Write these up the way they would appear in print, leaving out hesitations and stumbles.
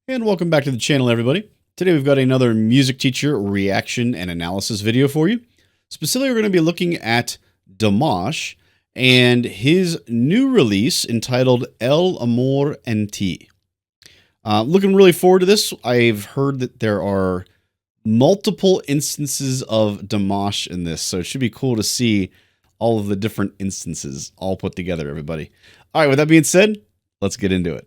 And welcome back to the channel, everybody. Today we've got another music teacher reaction and analysis video for you. Specifically, we're going to be looking at Dimash and his new release entitled Amor En Ti. Looking really forward to this. I've heard that there are multiple instances of Dimash in this, so it should be cool to see all of the different instances all put together, everybody. All right, with that being said, let's get into it.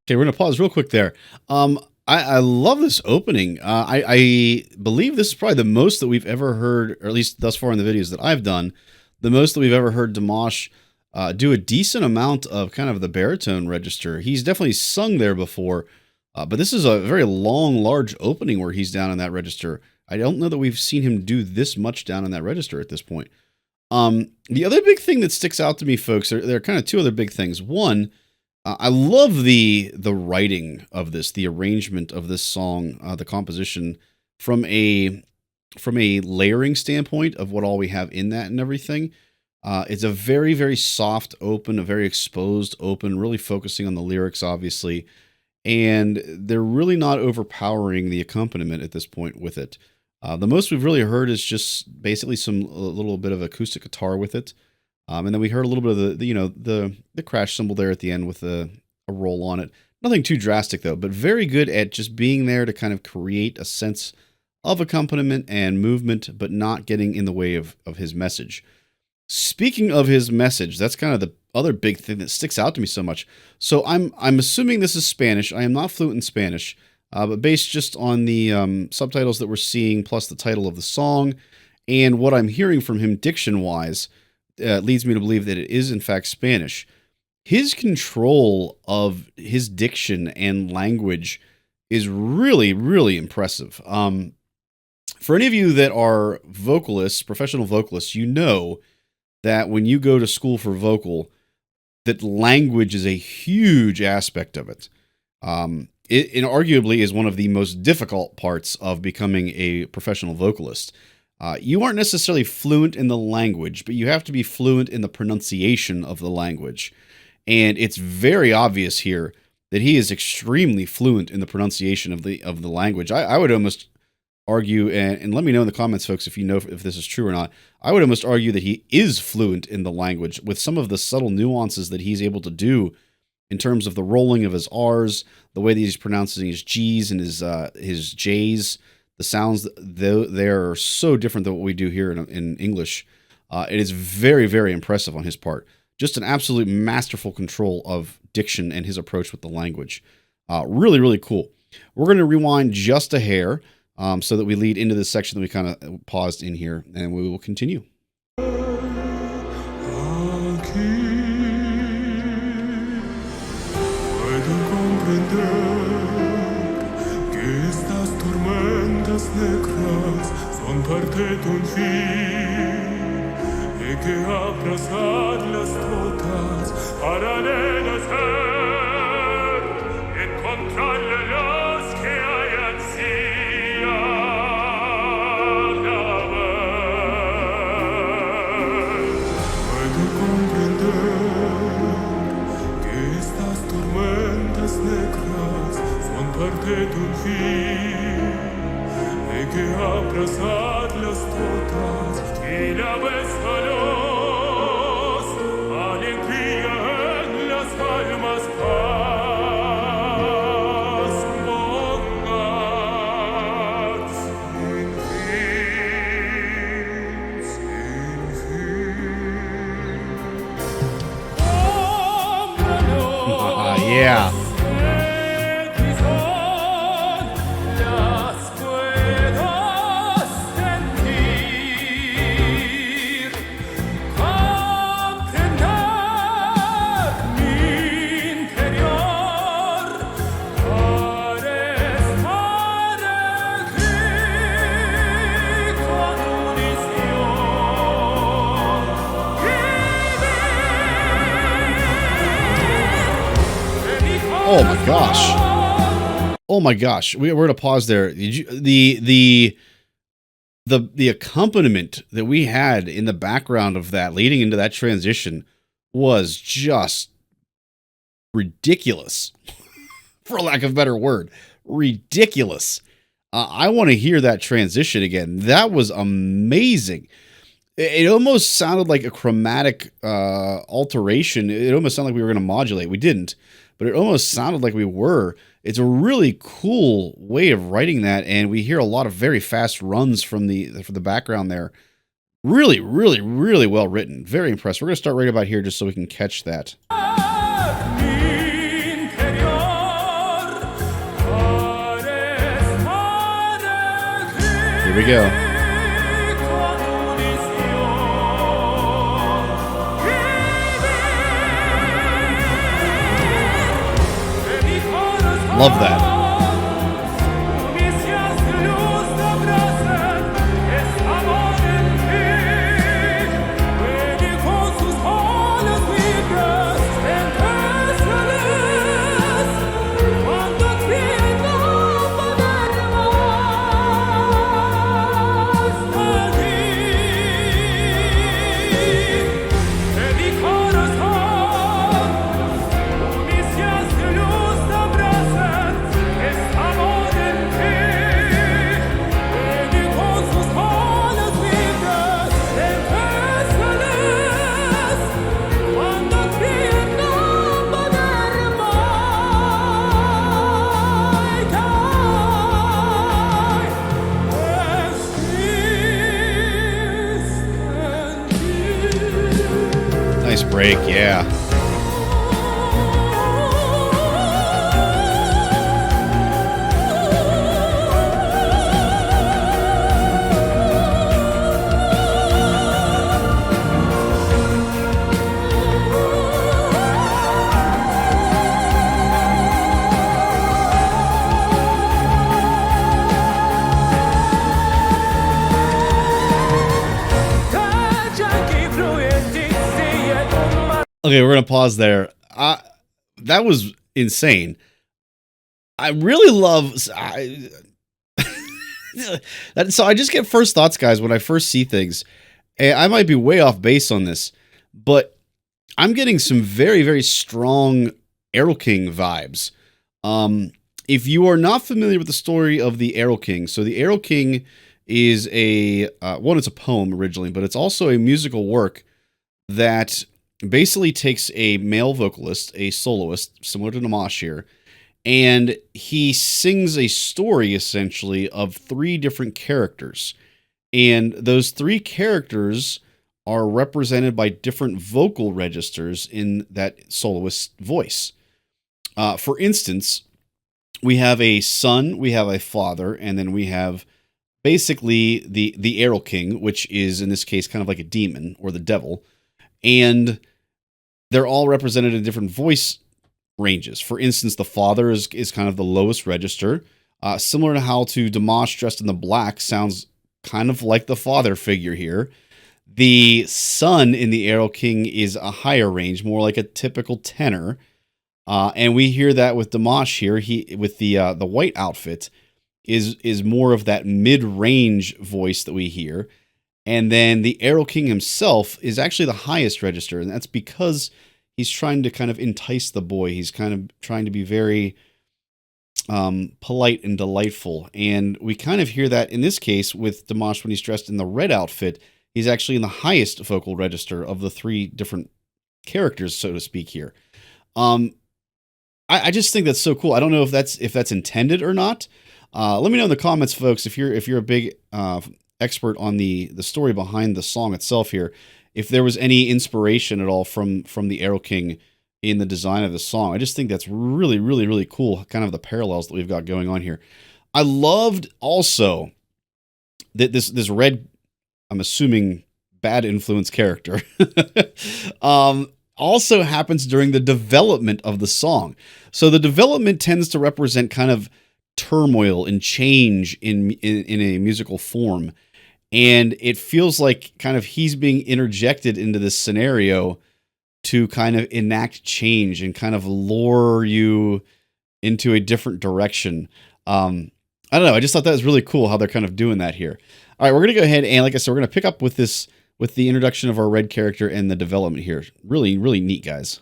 Okay, we're going to pause real quick there. I love this opening. I believe this is probably the most that we've ever heard, or at least thus far in the videos that I've done, the most that we've ever heard Dimash do a decent amount of kind of the baritone register. He's definitely sung there before, but this is a very long, large opening where he's down in that register. I don't know that we've seen him do this much down in that register at this point. The other big thing that sticks out to me, folks, there are kind of two other big things. One, I love the writing of this, the arrangement of this song, the composition from a layering standpoint of what all we have in that and everything. It's a very, very soft open, a very exposed open, really focusing on the lyrics, obviously, and they're really not overpowering the accompaniment at this point with it. The most we've really heard is just basically a little bit of acoustic guitar with it. And then we heard a little bit of the crash cymbal there at the end with a roll on it. Nothing too drastic though, but very good at just being there to kind of create a sense of accompaniment and movement, but not getting in the way of his message. Speaking of his message, that's kind of the other big thing that sticks out to me so much. So I'm assuming this is Spanish. I am not fluent in Spanish, but based just on the subtitles that we're seeing, plus the title of the song, and what I'm hearing from him diction-wise, leads me to believe that it is, in fact, Spanish. His control of his diction and language is really, really impressive. For any of you that are vocalists, professional vocalists, you know that when you go to school for vocal, that language is a huge aspect of it. It arguably is one of the most difficult parts of becoming a professional vocalist. You aren't necessarily fluent in the language, but you have to be fluent in the pronunciation of the language. And it's very obvious here that he is extremely fluent in the pronunciation of the language. I would almost argue, and let me know in the comments, folks, if you know if this is true or not. I would almost argue that he is fluent in the language with some of the subtle nuances that he's able to do in terms of the rolling of his R's, the way that he's pronouncing his G's and his J's. The sounds there are so different than what we do here in English. It is very, very impressive on his part. Just an absolute masterful control of diction and his approach with the language. Really, really cool. We're going to rewind just a hair so that we lead into this section that we kind of paused in here, and we will continue. Negras son parte de un fin y que abrazarlas todas para renacer y encontrarle los que hay ansía la ver. que tu y que abrazar las todas y la besalos, alegría en las almas, paz pongas sin fin, sin fin. Yeah. Oh my gosh. Oh my gosh. We're going to pause there. The accompaniment that we had in the background of that leading into that transition was just ridiculous. For lack of a better word, ridiculous. I want to hear that transition again. That was amazing. It almost sounded like a chromatic alteration. It almost sounded like we were going to modulate. We didn't, but it almost sounded like we were. It's a really cool way of writing that, and we hear a lot of very fast runs from the background there. Really, really, really well written. Very impressed. We're going to start right about here just so we can catch that. Here we go. Love that. Nice break, yeah. Okay, we're going to pause there. That was insane. I really love... so I just get first thoughts, guys, when I first see things. And I might be way off base on this, but I'm getting some very, very strong Arrow King vibes. If you are not familiar with the story of the Arrow King, so the Arrow King is it's a poem originally, but it's also a musical work that basically takes a male vocalist, a soloist, similar to Dimash here, and he sings a story essentially of 3 different characters. And those 3 characters are represented by different vocal registers in that soloist voice. For instance, we have a son, we have a father, and then we have basically the Arrow King, which is in this case kind of like a demon or the devil. And they're all represented in different voice ranges. For instance, the father is kind of the lowest register. Similar to how to Dimash dressed in the black sounds kind of like the father figure here. The son in the Arrow King is a higher range, more like a typical tenor. And we hear that with Dimash here. He with the white outfit is more of that mid-range voice that we hear. And then the Arrow King himself is actually the highest register, and that's because he's trying to kind of entice the boy. He's kind of trying to be very polite and delightful. And we kind of hear that in this case with Dimash when he's dressed in the red outfit. He's actually in the highest vocal register of the three different characters, so to speak, here. I just think that's so cool. I don't know if that's intended or not. Let me know in the comments, folks, if you're a big expert on the story behind the song itself here, if there was any inspiration at all from the Arrow King in the design of the song. I just think that's really, really, really cool, kind of the parallels that we've got going on here. I loved also that this red, I'm assuming, bad influence character also happens during the development of the song. So the development tends to represent kind of turmoil and change in a musical form. And it feels like kind of he's being interjected into this scenario to kind of enact change and kind of lure you into a different direction. I don't know. I just thought that was really cool how they're kind of doing that here. All right, we're going to go ahead and, like I said, we're going to pick up with this, with the introduction of our red character and the development here. Really, really neat, guys.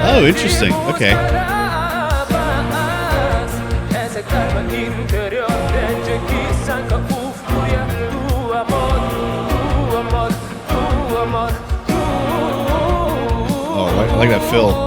Oh, interesting. Okay. Oh, I like that fill.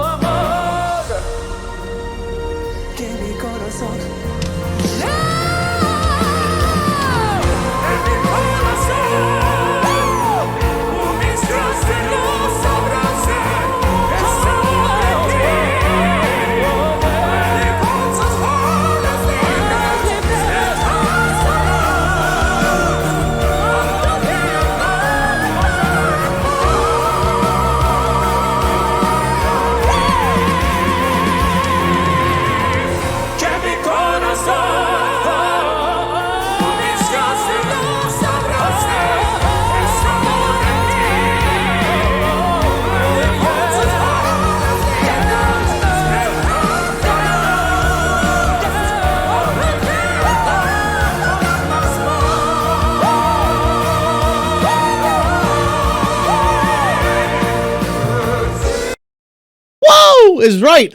Is right.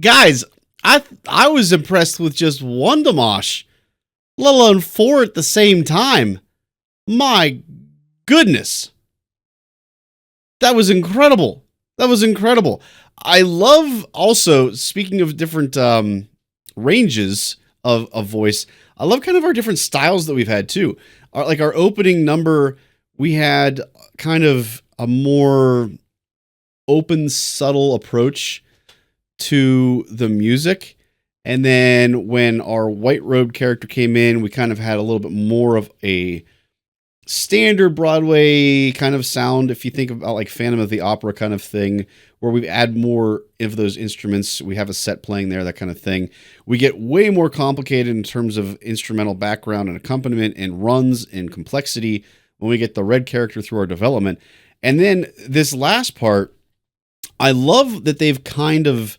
Guys, I was impressed with just one Dimash, let alone four at the same time. My goodness. That was incredible. That was incredible. I love also, speaking of different ranges of voice, I love kind of our different styles that we've had too. Like our opening number, we had kind of a more open, subtle approach to the music. And then when our white robe character came in, we kind of had a little bit more of a standard Broadway kind of sound. If you think about like Phantom of the Opera kind of thing, where we add more of those instruments, we have a set playing there, that kind of thing. We get way more complicated in terms of instrumental background and accompaniment and runs and complexity when we get the red character through our development. And then this last part, I love that they've kind of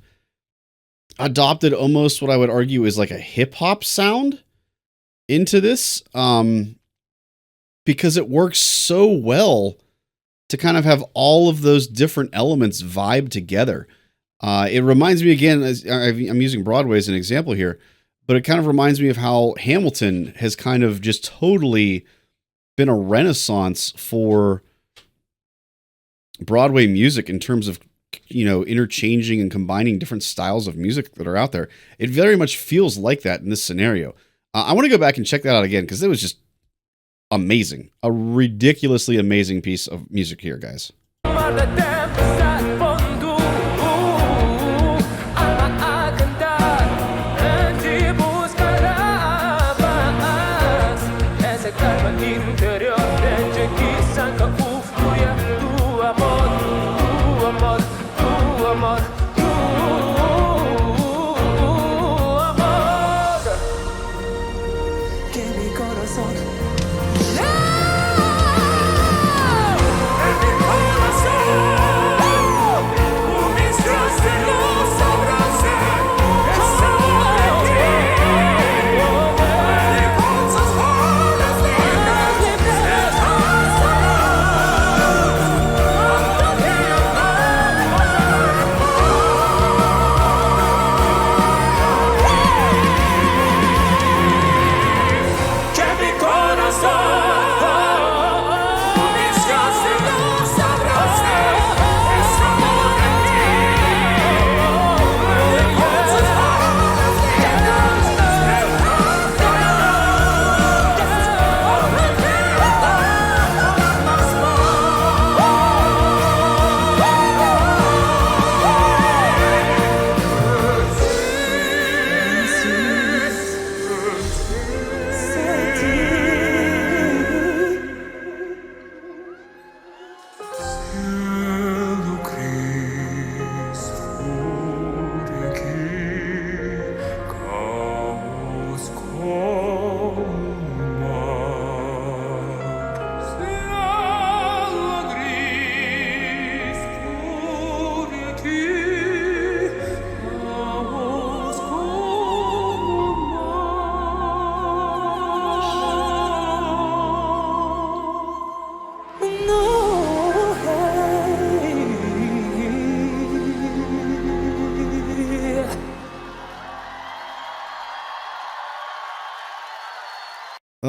adopted almost what I would argue is like a hip hop sound into this, because it works so well to kind of have all of those different elements vibe together. It reminds me again, as I'm using Broadway as an example here, but it kind of reminds me of how Hamilton has kind of just totally been a renaissance for Broadway music in terms of, you know, interchanging and combining different styles of music that are out there. It very much feels like that in this scenario. I want to go back and check that out again because it was just amazing. A ridiculously amazing piece of music here, guys.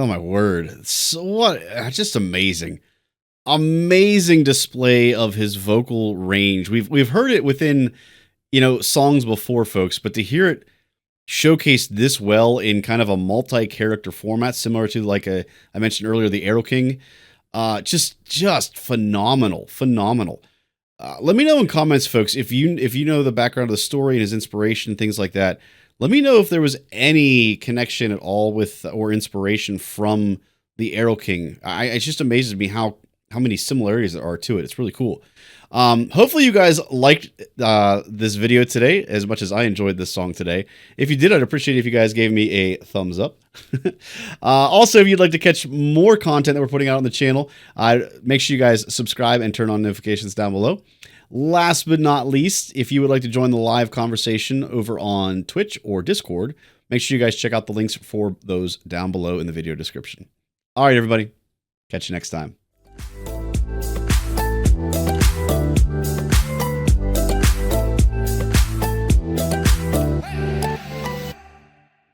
Oh my word. So what? Just amazing. Amazing display of his vocal range. We've heard it within, songs before, folks, but to hear it showcased this well in kind of a multi-character format, similar to I mentioned earlier, the Arrow King, just phenomenal, phenomenal. Let me know in comments, folks, if you know the background of the story and his inspiration, things like that. Let me know if there was any connection at all with or inspiration from the Arrow King. It just amazes me how many similarities there are to it. It's really cool. Hopefully you guys liked this video today as much as I enjoyed this song today. If you did, I'd appreciate it if you guys gave me a thumbs up. Also, if you'd like to catch more content that we're putting out on the channel, make sure you guys subscribe and turn on notifications down below. Last but not least, if you would like to join the live conversation over on Twitch or Discord, make sure you guys check out the links for those down below in the video description. All right, everybody. Catch you next time.